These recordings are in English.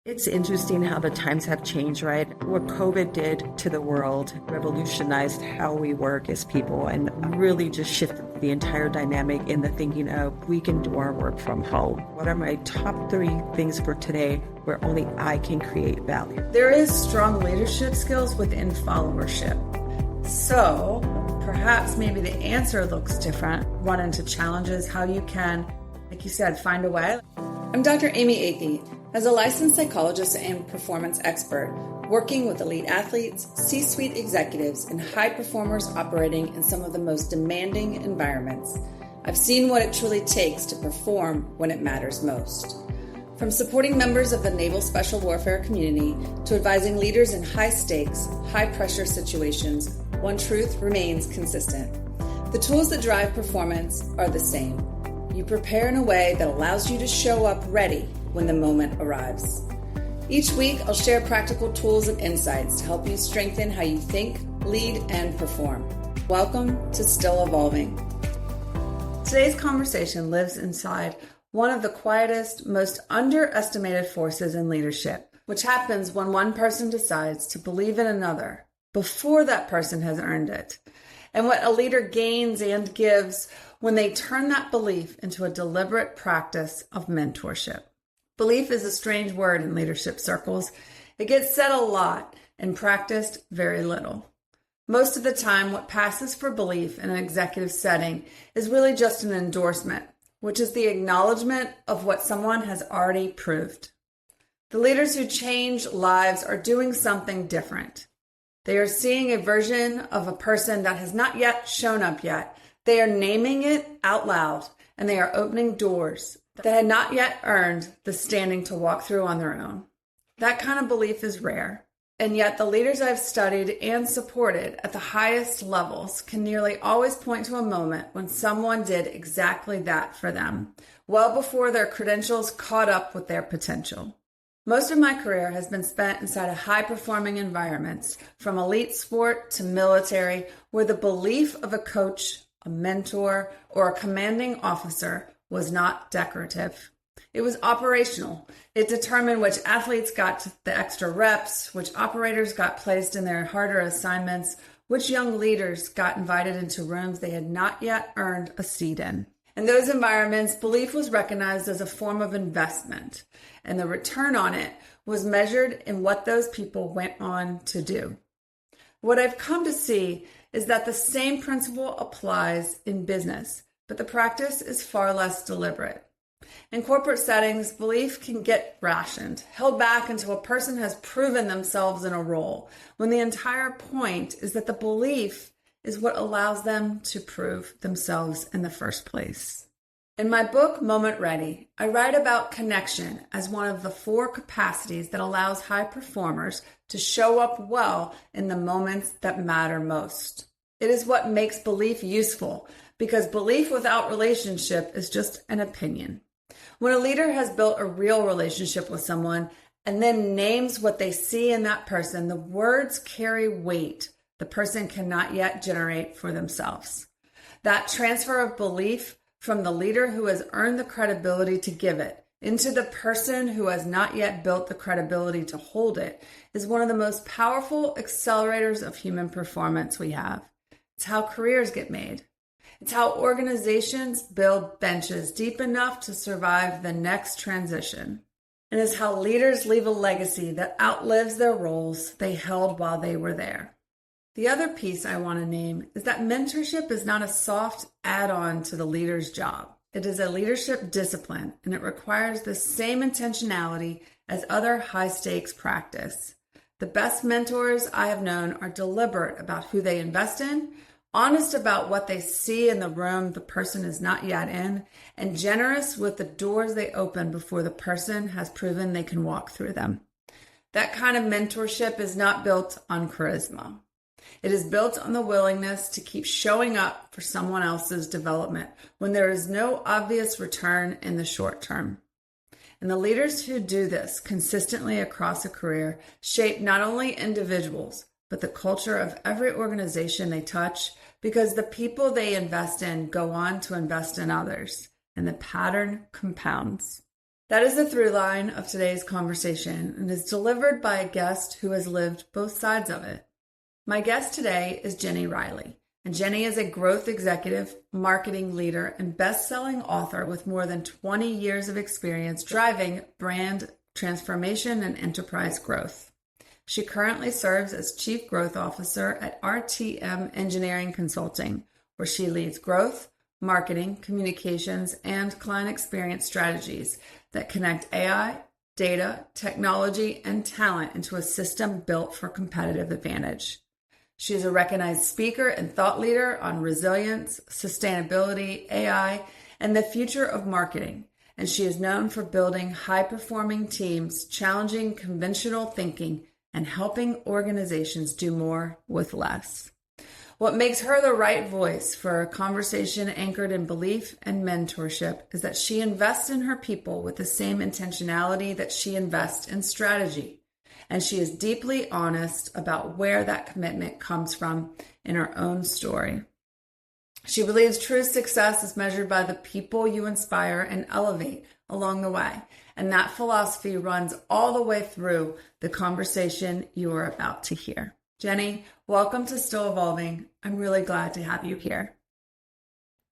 It's interesting how the times have changed, right? What COVID did to the world revolutionized how we work as people and really just shifted the entire dynamic in the thinking of we can do our work from home. What are my top 3 things for today where only I can create value? There is strong leadership skills within followership. So perhaps maybe the answer looks different. Run into challenges, how you can, like you said, find a way. I'm Dr. Amy Athey. As a licensed psychologist and performance expert, working with elite athletes, C-suite executives, and high performers operating in some of the most demanding environments, I've seen what it truly takes to perform when it matters most. From supporting members of the Naval Special Warfare community to advising leaders in high-stakes, high-pressure situations, one truth remains consistent. The tools that drive performance are the same. You prepare in a way that allows you to show up ready when the moment arrives. Each week, I'll share practical tools and insights to help you strengthen how you think, lead, and perform. Welcome to Still Evolving. Today's conversation lives inside one of the quietest, most underestimated forces in leadership, which happens when one person decides to believe in another before that person has earned it, and what a leader gains and gives when they turn that belief into a deliberate practice of mentorship. Belief is a strange word in leadership circles. It gets said a lot and practiced very little. Most of the time, what passes for belief in an executive setting is really just an endorsement, which is the acknowledgement of what someone has already proved. The leaders who change lives are doing something different. They are seeing a version of a person that has not yet shown up yet. They are naming it out loud, and they are opening doors that had not yet earned the standing to walk through on their own. That kind of belief is rare, and yet the leaders I've studied and supported at the highest levels can nearly always point to a moment when someone did exactly that for them, well before their credentials caught up with their potential. Most of my career has been spent inside of high-performing environments, from elite sport to military, where the belief of a coach, a mentor, or a commanding officer was not decorative. It was operational. It determined which athletes got the extra reps, which operators got placed in their harder assignments, which young leaders got invited into rooms they had not yet earned a seat in. In those environments, belief was recognized as a form of investment, and the return on it was measured in what those people went on to do. What I've come to see is that the same principle applies in business, but the practice is far less deliberate. In corporate settings, belief can get rationed, held back until a person has proven themselves in a role, when the entire point is that the belief is what allows them to prove themselves in the first place. In my book, Moment Ready, I write about connection as one of the 4 capacities that allows high performers to show up well in the moments that matter most. It is what makes belief useful, because belief without relationship is just an opinion. When a leader has built a real relationship with someone and then names what they see in that person, the words carry weight the person cannot yet generate for themselves. That transfer of belief from the leader who has earned the credibility to give it into the person who has not yet built the credibility to hold it is one of the most powerful accelerators of human performance we have. It's how careers get made. It's how organizations build benches deep enough to survive the next transition. And it's how leaders leave a legacy that outlives their roles they held while they were there. The other piece I want to name is that mentorship is not a soft add-on to the leader's job. It is a leadership discipline, and it requires the same intentionality as other high-stakes practice. The best mentors I have known are deliberate about who they invest in, honest about what they see in the room the person is not yet in, and generous with the doors they open before the person has proven they can walk through them. That kind of mentorship is not built on charisma. It is built on the willingness to keep showing up for someone else's development when there is no obvious return in the short term. And the leaders who do this consistently across a career shape not only individuals, but the culture of every organization they touch, because the people they invest in go on to invest in others, and the pattern compounds. That is the through line of today's conversation and is delivered by a guest who has lived both sides of it. My guest today is Jenny Riley, and Jenny is a growth executive, marketing leader, and best-selling author with more than 20 years of experience driving brand transformation and enterprise growth. She currently serves as Chief Growth Officer at RTM Engineering Consulting, where she leads growth, marketing, communications, and client experience strategies that connect AI, data, technology, and talent into a system built for competitive advantage. She is a recognized speaker and thought leader on resilience, sustainability, AI, and the future of marketing. And she is known for building high-performing teams, challenging conventional thinking, and helping organizations do more with less. What makes her the right voice for a conversation anchored in belief and mentorship is that she invests in her people with the same intentionality that she invests in strategy. And she is deeply honest about where that commitment comes from in her own story. She believes true success is measured by the people you inspire and elevate along the way. And that philosophy runs all the way through the conversation you are about to hear. Jenny, welcome to Still Evolving. I'm really glad to have you here.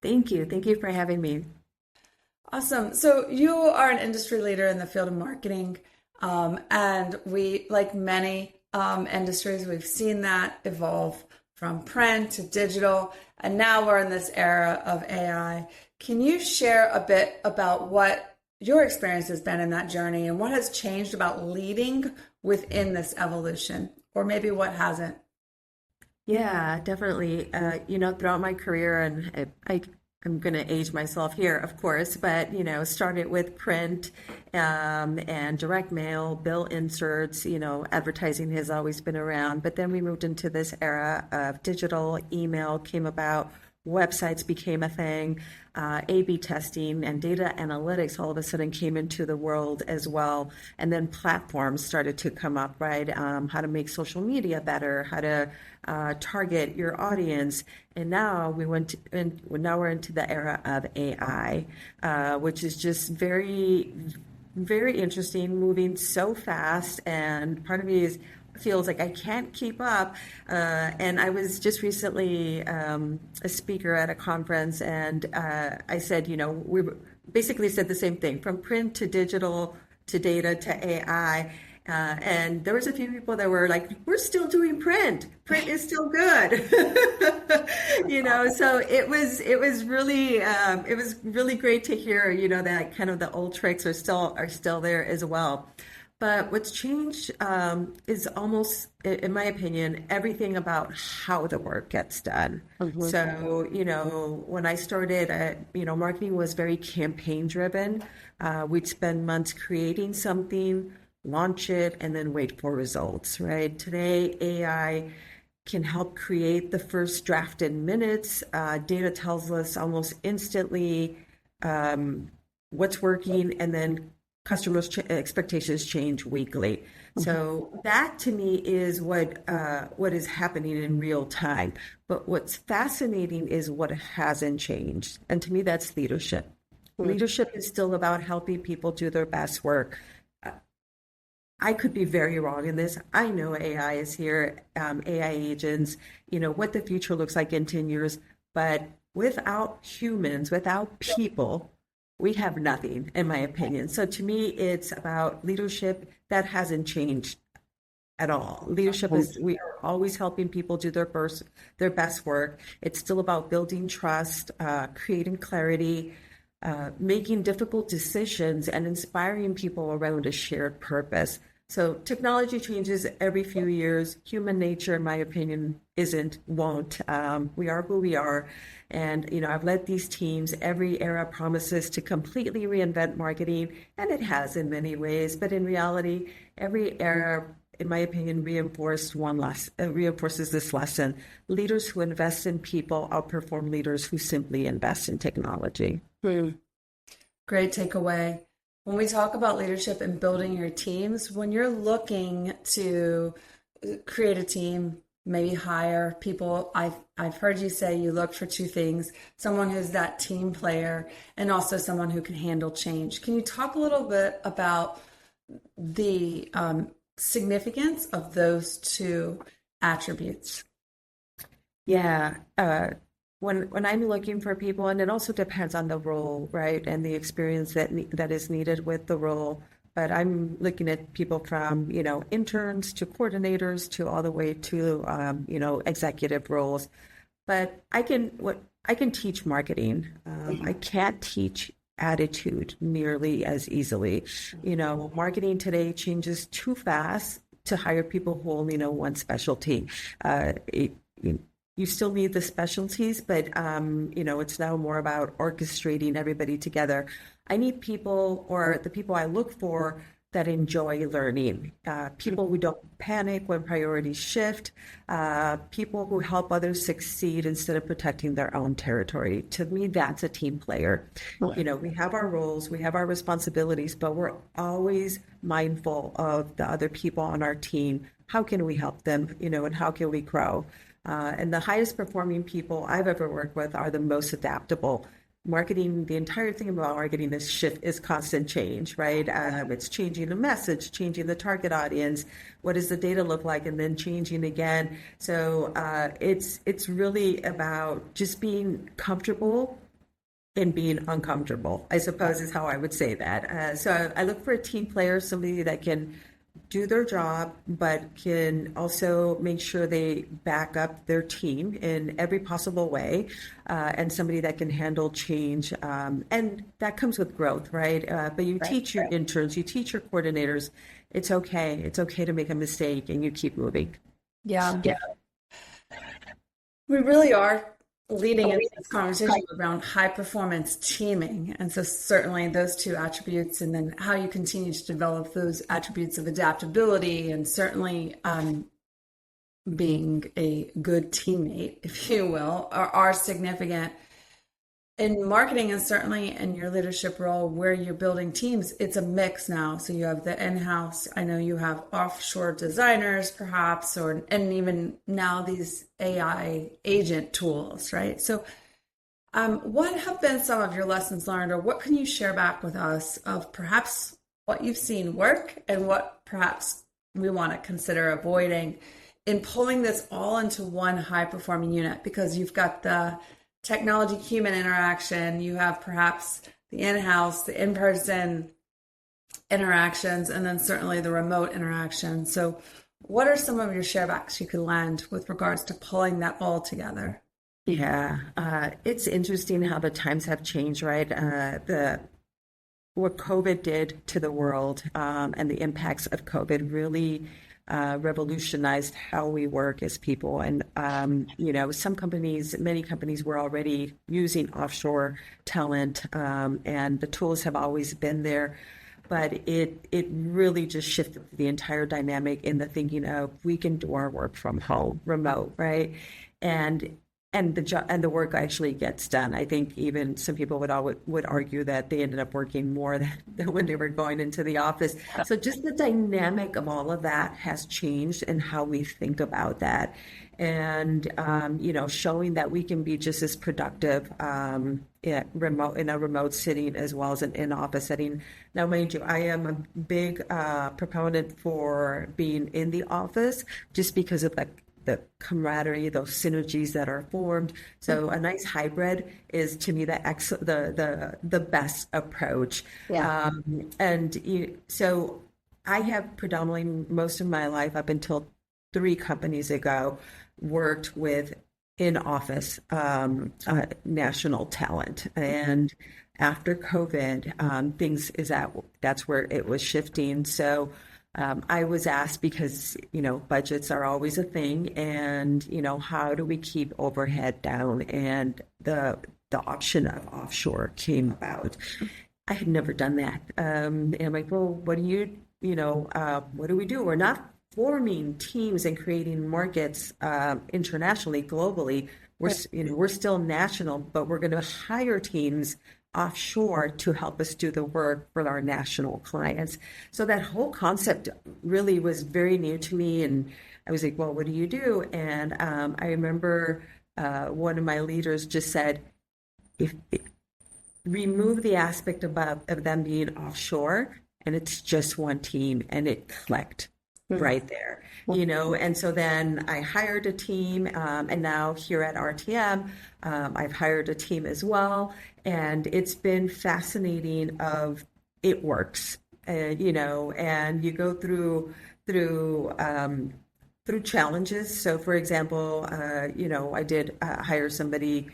Thank you. Thank you for having me. Awesome. So you are an industry leader in the field of marketing. And we, like many industries, we've seen that evolve from print to digital. And now we're in this era of AI. Can you share a bit about what your experience has been in that journey and what has changed about leading within this evolution, or maybe what hasn't? Yeah, definitely. Throughout my career, and I'm going to age myself here, of course, but, started with print and direct mail, bill inserts, advertising has always been around. But then we moved into this era of digital, email came about, websites became a thing, A/B testing and data analytics all of a sudden came into the world as well. And then platforms started to come up, right? How to make social media better, how to target your audience. And now we're into the era of AI, which is just very, very interesting, moving so fast. And part of me feels like I can't keep up. And I was just recently a speaker at a conference, and I said, we basically said the same thing, from print to digital to data to AI. And there was a few people that were like, we're still doing print. Print is still good. So it was really great to hear, that kind of the old tricks are still there as well. But what's changed is almost, in my opinion, everything about how the work gets done. Mm-hmm. So, when I started, marketing was very campaign driven. We'd spend months creating something, launch it, and then wait for results, right? Today, AI can help create the first draft in minutes. Data tells us almost instantly what's working, and then customers' expectations change weekly. Mm-hmm. So that to me is what is happening in real time. But what's fascinating is what hasn't changed. And to me, that's leadership. Mm-hmm. Leadership is still about helping people do their best work. I could be very wrong in this. I know AI is here, AI agents, what the future looks like in 10 years. But without humans, without people, we have nothing, in my opinion. So to me, it's about leadership that hasn't changed at all. Leadership is, we are always helping people do their best work. It's still about building trust, creating clarity, making difficult decisions, and inspiring people around a shared purpose. So technology changes every few years. Human nature, in my opinion, won't. We are who we are. And, I've led these teams. Every era promises to completely reinvent marketing, and it has in many ways. But in reality, every era, in my opinion, reinforces this lesson. Leaders who invest in people outperform leaders who simply invest in technology. Great takeaway. When we talk about leadership and building your teams, when you're looking to create a team, maybe hire people. I've heard you say you look for two things: someone who's that team player and also someone who can handle change. Can you talk a little bit about the significance of those two attributes? Yeah. When I'm looking for people, and it also depends on the role, right, and the experience that is needed with the role. But I'm looking at people from, interns to coordinators to all the way to, executive roles. But I can teach marketing. I can't teach attitude nearly as easily. Marketing today changes too fast to hire people who only know one specialty. You still need the specialties, but it's now more about orchestrating everybody together. I need people, or the people I look for, that enjoy learning, people who don't panic when priorities shift, people who help others succeed instead of protecting their own territory. To me, that's a team player. Right. We have our roles, we have our responsibilities, but we're always mindful of the other people on our team. How can we help them, and how can we grow? And the highest performing people I've ever worked with are the most adaptable. Marketing, the entire thing about marketing is constant change, right? It's changing the message, changing the target audience. What does the data look like? And then changing again. So it's really about just being comfortable and being uncomfortable, I suppose is how I would say that. So I look for a team player, somebody that can do their job, but can also make sure they back up their team in every possible way, and somebody that can handle change. And that comes with growth, right? But you teach your interns, you teach your coordinators, it's okay. It's okay to make a mistake and you keep moving. Yeah. We really are leading into this conversation around high performance teaming. And so certainly those two attributes, and then how you continue to develop those attributes of adaptability, and certainly being a good teammate, if you will, are significant. In marketing, and certainly in your leadership role where you're building teams, it's a mix now. So you have the in-house, I know you have offshore designers perhaps, and even now these AI agent tools, right? So what have been some of your lessons learned, or what can you share back with us of perhaps what you've seen work and what perhaps we want to consider avoiding in pulling this all into one high-performing unit? Because you've got the technology human interaction, you have perhaps the in-house, the in-person interactions, and then certainly the remote interaction. So what are some of your sharebacks you could lend with regards to pulling that all together? Yeah, it's interesting how the times have changed, right? What COVID did to the world, and the impacts of COVID really revolutionized how we work as people. And, many companies were already using offshore talent, and the tools have always been there. But it really just shifted the entire dynamic in the thinking of, we can do our work from home, remote, right? And the work actually gets done. I think even some people would argue that they ended up working more than when they were going into the office. So just the dynamic of all of that has changed and how we think about that. And showing that we can be just as productive in a remote setting as well as an in-office setting. Now, mind you, I am a big proponent for being in the office, just because of the camaraderie, those synergies that are formed. So a nice hybrid is, to me, the best approach. Yeah. So I have predominantly, most of my life up until 3 companies ago, worked with in-office national talent. And after COVID, that's where it was shifting. So I was asked, because, budgets are always a thing, and, how do we keep overhead down? And the option of offshore came about. I had never done that. And I'm like, well, what do we do? We're not forming teams and creating markets internationally, globally. We're still national, but we're going to hire teams offshore to help us do the work for our national clients. So that whole concept really was very new to me. And I was like, well, what do you do? And I remember one of my leaders just said, if remove the aspect of them being offshore and it's just one team, and it clicked right there, and so then I hired a team, and now here at RTM, I've hired a team as well, and it's been fascinating of it works, and you go through challenges. So for example, I did hire somebody,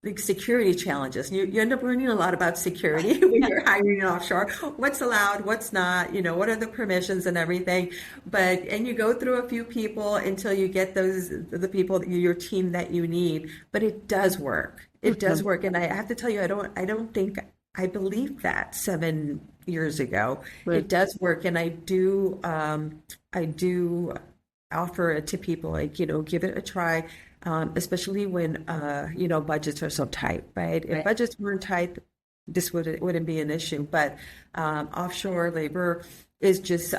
like security challenges. You end up learning a lot about security when you're hiring an offshore. What's allowed, what's not, what are the permissions and everything. And you go through a few people until you get the people, your team that you need. But it does work. It does work. And I have to tell you, I don't think I believed that 7 years ago. Right. It does work. And I do offer it to people, like, give it a try. Especially when, budgets are so tight, right? If budgets weren't tight, this wouldn't be an issue. But offshore labor is just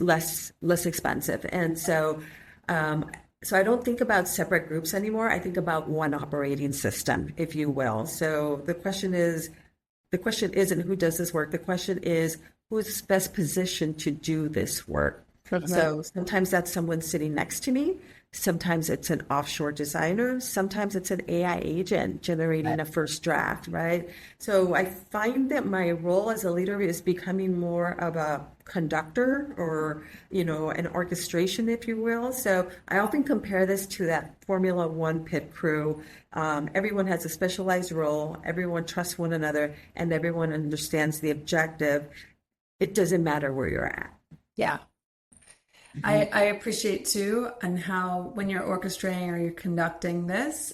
less expensive. And so I don't think about separate groups anymore. I think about one operating system, if you will. So the question isn't who does this work. The question is who's best positioned to do this work. So sometimes that's someone sitting next to me. Sometimes it's an offshore designer. Sometimes it's an AI agent generating a first draft, right? So I find that my role as a leader is becoming more of a conductor or, an orchestration, if you will. So I often compare this to that Formula One pit crew. Everyone has a specialized role. Everyone trusts one another, and everyone understands the objective. It doesn't matter where you're at. Yeah. I appreciate too, and how when you're orchestrating or you're conducting this,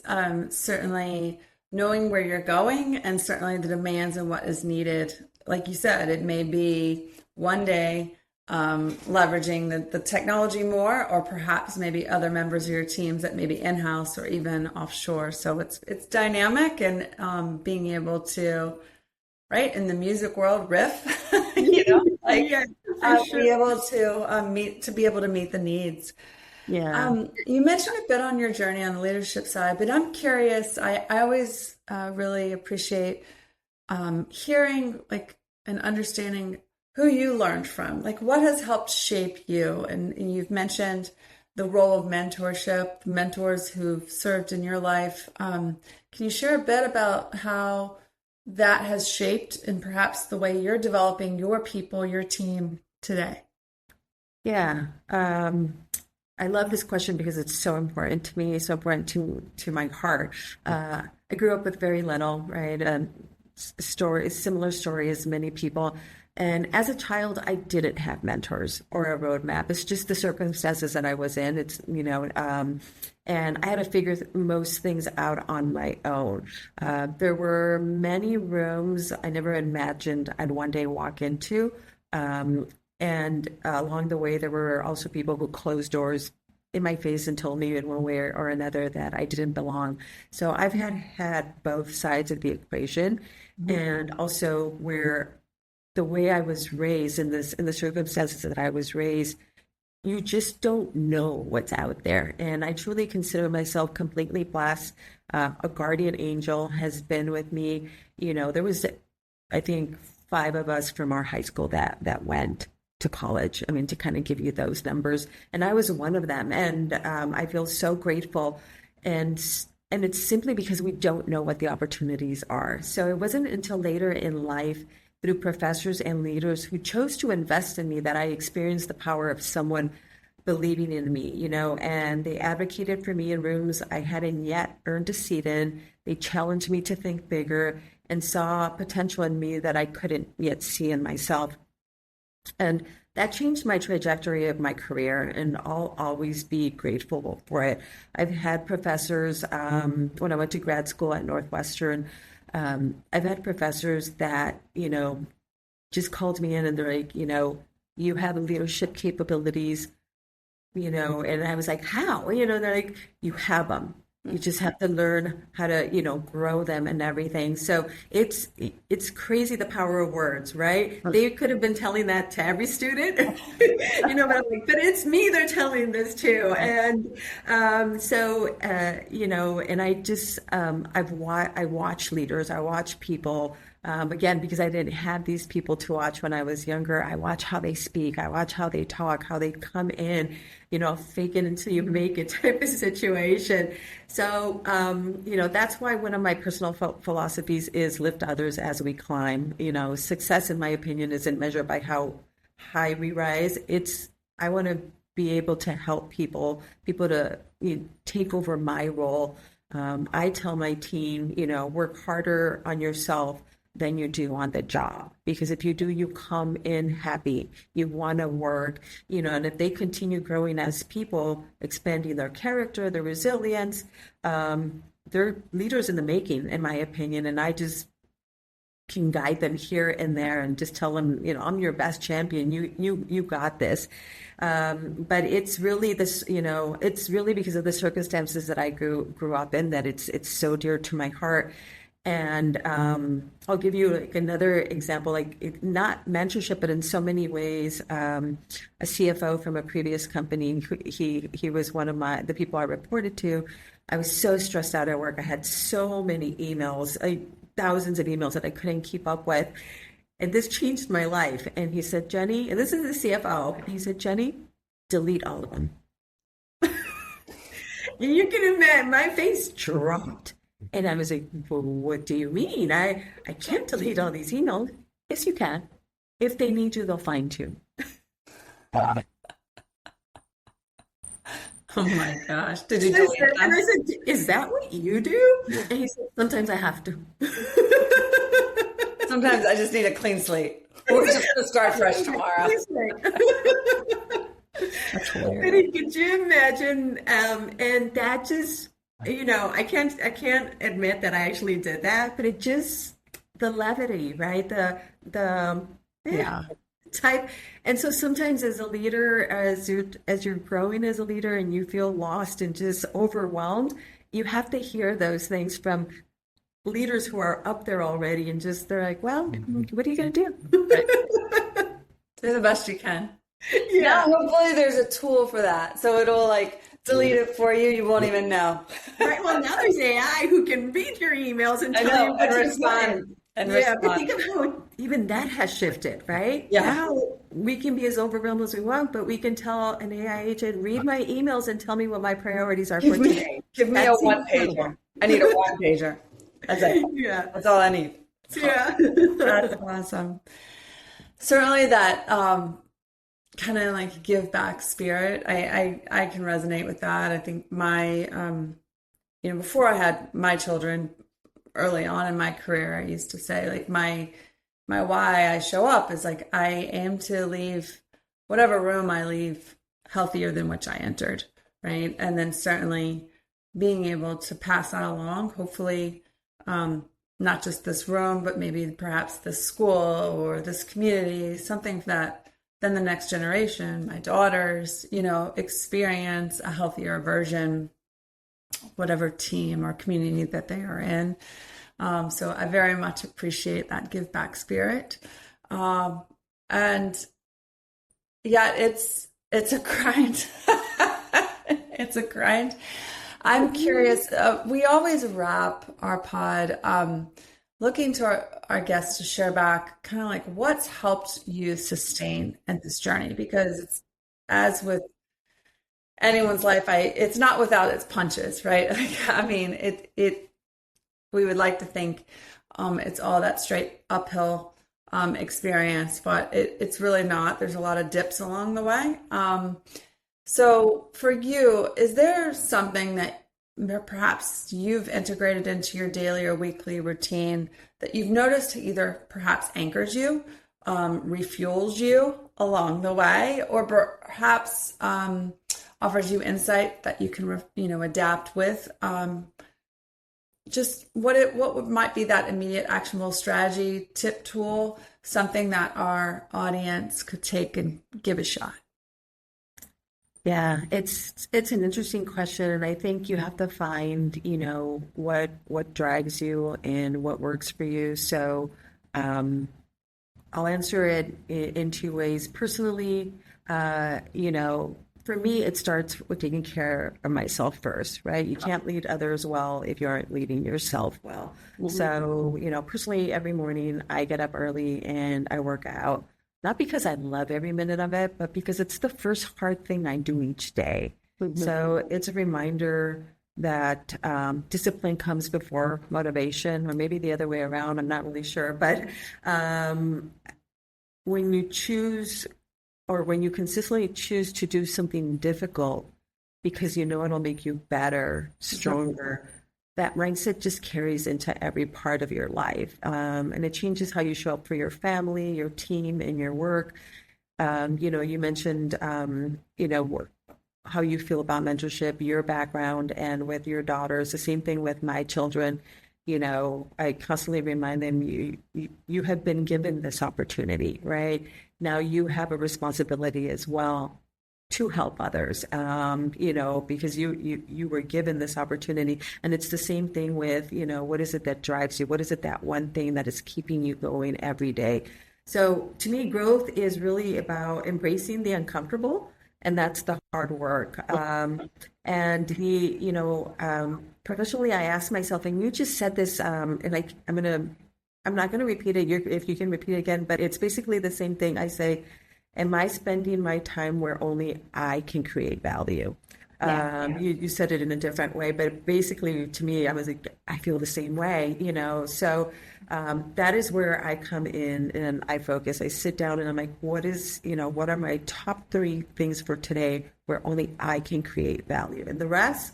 certainly knowing where you're going and certainly the demands and what is needed. Like you said, it may be one day leveraging the technology more, or perhaps maybe other members of your teams that may be in-house or even offshore. So it's dynamic, and being able to, right, in the music world, riff, be able to be able to meet the needs. Yeah. You mentioned a bit on your journey on the leadership side, but I'm curious. I always really appreciate hearing and understanding who you learned from. Like, what has helped shape you? And you've mentioned the role of mentorship, mentors who've served in your life. Can you share a bit about how that has shaped and perhaps the way you're developing your people, your team today? Yeah. I love this question because it's so important to me, so important to my heart. I grew up with very little, right? Similar story as many people. And as a child, I didn't have mentors or a roadmap. It's just the circumstances that I was in. And I had to figure most things out on my own. There were many rooms I never imagined I'd one day walk into. And along the way, there were also people who closed doors in my face and told me in one way or another that I didn't belong. So I've had both sides of the equation, and also where the way I was raised in the circumstances that I was raised, you just don't know what's out there. And I truly consider myself completely blessed. A guardian angel has been with me. There was, I think, 5 of us from our high school that went to college. I mean, to kind of give you those numbers. And I was one of them. And I feel so grateful. And it's simply because we don't know what the opportunities are. So it wasn't until later in life, through professors and leaders who chose to invest in me, that I experienced the power of someone believing in me, and they advocated for me in rooms I hadn't yet earned a seat in. They challenged me to think bigger and saw potential in me that I couldn't yet see in myself. And that changed my trajectory of my career, and I'll always be grateful for it. I've had professors, when I went to grad school at Northwestern, I've had professors that, just called me in and they're like, you have leadership capabilities, and I was like, how? They're like, you have them. You just have to learn how to, grow them and everything. So it's crazy the power of words, right? They could have been telling that to every student, but I'm like, but it's me they're telling this to. And and I just I watch leaders, I watch people. Again, because I didn't have these people to watch when I was younger, I watch how they speak, I watch how they talk, how they come in, fake it until you make it type of situation. So, that's why one of my personal philosophies is lift others as we climb. Success, in my opinion, isn't measured by how high we rise. I want to be able to help people to take over my role. I tell my team, work harder on yourself than you do on the job. Because if you do, you come in happy, you want to work, and if they continue growing as people, expanding their character, their resilience, they're leaders in the making, in my opinion. And I just can guide them here and there and just tell them, I'm your best champion. You got this. But it's really this, it's really because of the circumstances that I grew up in that it's so dear to my heart. And I'll give you another example, not mentorship, but in so many ways, a CFO from a previous company, he was one of the people I reported to. I was so stressed out at work. I had so many emails, thousands of emails that I couldn't keep up with. And this changed my life. And he said, Jenny, and this is the CFO, and he said, Jenny, delete all of them. And you can imagine, my face dropped. And I was like, well, what do you mean? I can't delete all these emails. Yes, you can. If they need you, they'll find you. Oh my gosh. Did you delete them? And I said, is that what you do? And he said, sometimes I have to. Sometimes I just need a clean slate. Or just to start fresh tomorrow. That's hilarious. But could you imagine? And that just... I can't admit that I actually did that, but it just the levity, right? The type. And so sometimes as a leader, as you're growing as a leader and you feel lost and just overwhelmed, you have to hear those things from leaders who are up there already and just they're like, well, what are you going to do? Right. Do the best you can. Yeah. Now, hopefully there's a tool for that. So it'll delete it for you. You won't even know. Right. Well, now there's AI who can read your emails and tell you what to respond. But think of how even that has shifted, right? Yeah. Now we can be as overwhelmed as we want, but we can tell an AI agent, read my emails and tell me what my priorities are for today. Give me a one-pager. I need a one-pager. That's it. Yeah. That's all I need. Yeah. That's awesome. Certainly that kind of give back spirit. I can resonate with that. I think my, before I had my children early on in my career, I used to say my why I show up is I aim to leave whatever room I leave healthier than which I entered. Right. And then certainly being able to pass that along, hopefully, not just this room, but maybe perhaps this school or this community, something that then the next generation, my daughters, experience a healthier version, whatever team or community that they are in. So I very much appreciate that give back spirit. And yeah, it's a grind. It's a grind. I'm curious. We always wrap our pod looking to our guests to share back kind of what's helped you sustain in this journey, because it's, as with anyone's life, it's not without its punches, right? We would like to think it's all that straight uphill experience, but it's really not. There's a lot of dips along the way. So for you, is there something that perhaps you've integrated into your daily or weekly routine that you've noticed either perhaps anchors you, refuels you along the way, or perhaps offers you insight that you can adapt with? Just what might be that immediate actionable strategy, tip, tool, something that our audience could take and give a shot? Yeah, it's an interesting question, and I think you have to find, what drives you and what works for you. So, um, I'll answer it in two ways. Personally, for me, it starts with taking care of myself first, right? You can't lead others well if you aren't leading yourself well. So, personally, every morning I get up early and I work out, not because I love every minute of it, but because it's the first hard thing I do each day. So it's a reminder that discipline comes before motivation, or maybe the other way around. I'm not really sure. But when you choose, or when you consistently choose to do something difficult because you know it'll make you better, stronger, that mindset just carries into every part of your life. And it changes how you show up for your family, your team, and your work. You mentioned, how you feel about mentorship, your background, and with your daughters. The same thing with my children. I constantly remind them, you have been given this opportunity, right? Now you have a responsibility as well to help others, because you were given this opportunity. And it's the same thing with, what is it that drives you? What is it, that one thing that is keeping you going every day? So to me, growth is really about embracing the uncomfortable, and that's the hard work. Professionally, I asked myself, and you just said this, and I'm not gonna repeat it. If you can repeat it again, but it's basically the same thing. I say, am I spending my time where only I can create value? You said it in a different way, but basically to me, I was like, I feel the same way, So that is where I come in and I focus. I sit down and I'm like, what are my top 3 things for today where only I can create value? And the rest,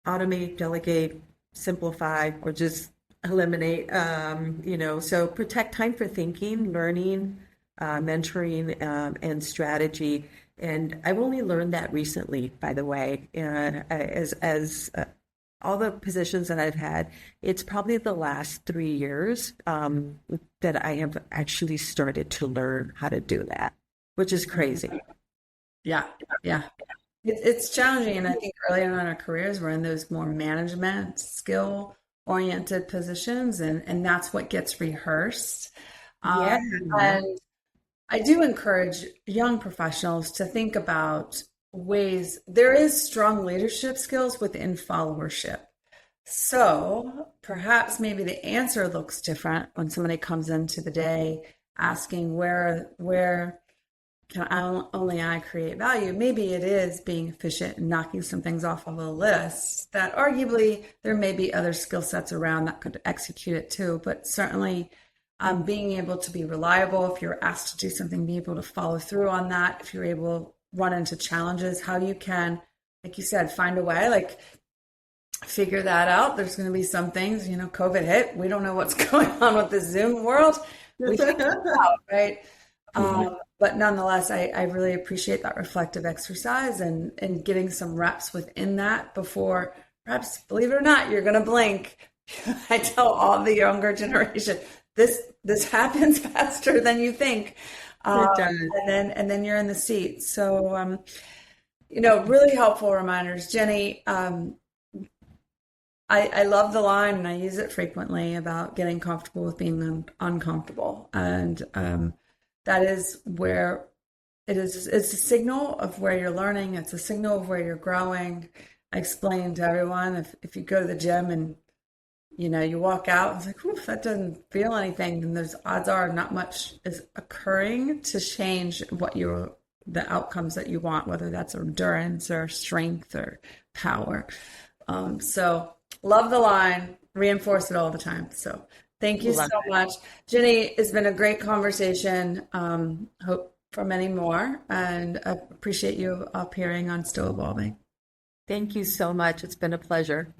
automate, delegate, simplify, or just eliminate. So protect time for thinking, learning, mentoring, and strategy. And I've only learned that recently, by the way, as all the positions that I've had, it's probably the last 3 years that I have actually started to learn how to do that, which is crazy. Yeah, yeah. It's challenging. And I think earlier on in our careers, we're in those more management skill oriented positions, and that's what gets rehearsed. Yeah. And I do encourage young professionals to think about ways there is strong leadership skills within followership. So perhaps maybe the answer looks different when somebody comes into the day asking where can only I create value. Maybe it is being efficient and knocking some things off of a list that arguably there may be other skill sets around that could execute it too, but certainly being able to be reliable. If you're asked to do something, be able to follow through on that. If you're able to run into challenges, how you can, like you said, find a way, like figure that out. There's going to be some things, COVID hit. We don't know what's going on with the Zoom world. We figure it out, right? But nonetheless, I really appreciate that reflective exercise and getting some reps within that before, perhaps, believe it or not, you're going to blink. I tell all the younger generation, this happens faster than you think. And then you're in the seat. So, really helpful reminders. Jenny, I love the line, and I use it frequently, about getting comfortable with being uncomfortable. And that is where it's a signal of where you're learning. It's a signal of where you're growing. I explain to everyone, if you go to the gym and you walk out, it's like, oof, that doesn't feel anything. And there's odds are not much is occurring to change the outcomes that you want, whether that's endurance or strength or power. So love the line, reinforce it all the time. So thank you so much. Jenny, it's been a great conversation. Hope for many more, and I appreciate you appearing on Still Evolving. Thank you so much. It's been a pleasure.